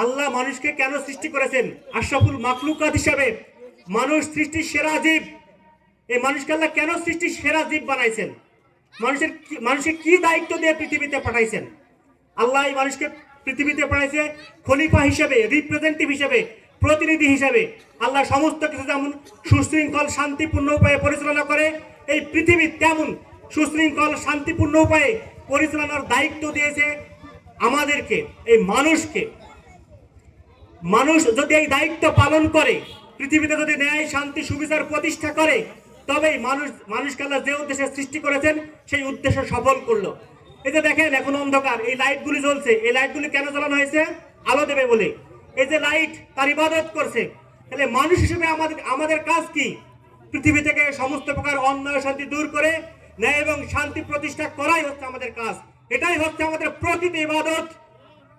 আল্লাহ মানুষকে কেন সৃষ্টি করেছেন? আশরাফুল মাখলুকাত হিসাবে মানুষ সৃষ্টির সেরা জীব। এই মানুষকে আল্লাহ কেন সৃষ্টির সেরা জীব বানাইছেন? মানুষকে কি দায়িত্ব দিয়ে পৃথিবীতে পাঠাইছেন? আল্লাহ এই মানুষকে পৃথিবীতে পাঠাইছে খলিফা হিসেবে, রিপ্রেজেন্টেটিভ হিসেবে, প্রতিনিধি হিসেবে। আল্লাহ সমস্ত কিছু যেমন সুশৃঙ্খল শান্তিপূর্ণ উপায়ে পরিচালনা করে, এই পৃথিবী তেমন সুশৃঙ্খল শান্তিপূর্ণ উপায়ে পরিচালনার দায়িত্ব দিয়েছে আমাদেরকে, এই মানুষকে। মানুষ যদি এই দায়িত্ব পালন করে, পৃথিবীতে যদি ন্যায় শান্তি সুবিচার প্রতিষ্ঠা করে, তবেই মানুষকে আল্লাহ যে উদ্দেশ্যে সৃষ্টি করেছেন সেই উদ্দেশ্য সফল করলো। এই যে দেখেন এখন অন্ধকার, এই লাইটগুলি জ্বলছে। এই লাইটগুলি কেন জ্বালানো হয়েছে? আলো দেবে বলে। এই যে লাইট তার ইবাদত করছে। তাহলে মানুষ হিসেবে আমাদের কাজ কি? পৃথিবী থেকে সমস্ত প্রকার অন্যায় শান্তি দূর করে ন্যায় এবং শান্তি প্রতিষ্ঠা করাই হচ্ছে আমাদের কাজ। এটাই হচ্ছে আমাদের প্রকৃত ইবাদত।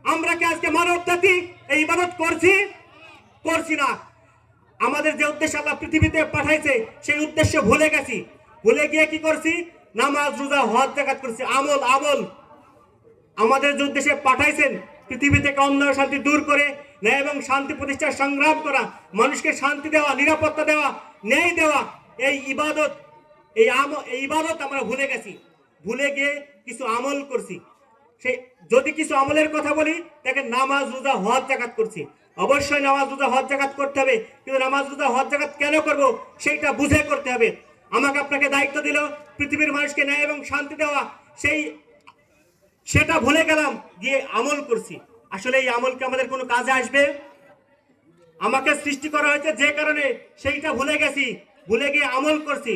আমরা কি আজকে মানব জাতি এই ইবাদত করছি না? আমাদের যে উদ্দেশ্যে আল্লাহ পৃথিবীতে পাঠাইছে সেই উদ্দেশ্য ভুলে গেছি। ভুলে গিয়ে কি করছি? নামাজ রোজা হজ যাকাত করছি। আমল আমাদের যে উদ্দেশ্যে পাঠাইছেন পৃথিবী থেকে অন্যায় শান্তি দূর করে ন্যায় এবং শান্তি প্রতিষ্ঠার সংগ্রাম করা, মানুষকে শান্তি দেওয়া, নিরাপত্তা দেওয়া, ন্যায় দেওয়া, এই ইবাদত আমরা ভুলে গেছি। ভুলে গিয়ে কিছু আমল করছি। সেই যদি কিছু আমলের কথা বলি, তাকে নামাজ রোজা হজ যাকাত করছি। অবশ্যই নামাজ রোজা হজ যাকাত করতে হবে, কিন্তু নামাজ রোজা হজ যাকাত কেন করব সেইটা বুঝে করতে হবে। আমাকে আপনাকে দায়িত্ব দিল পৃথিবীর মানুষকে ন্যায় এবং শান্তি দেওয়া, সেটা ভুলে গেলাম, গিয়ে আমল করছি। আসলে এই আমল কি আমাদের কোনো কাজে আসবে? আমাকে সৃষ্টি করা হয়েছে যে কারণে সেইটা ভুলে গেছি, ভুলে গিয়ে আমল করছি।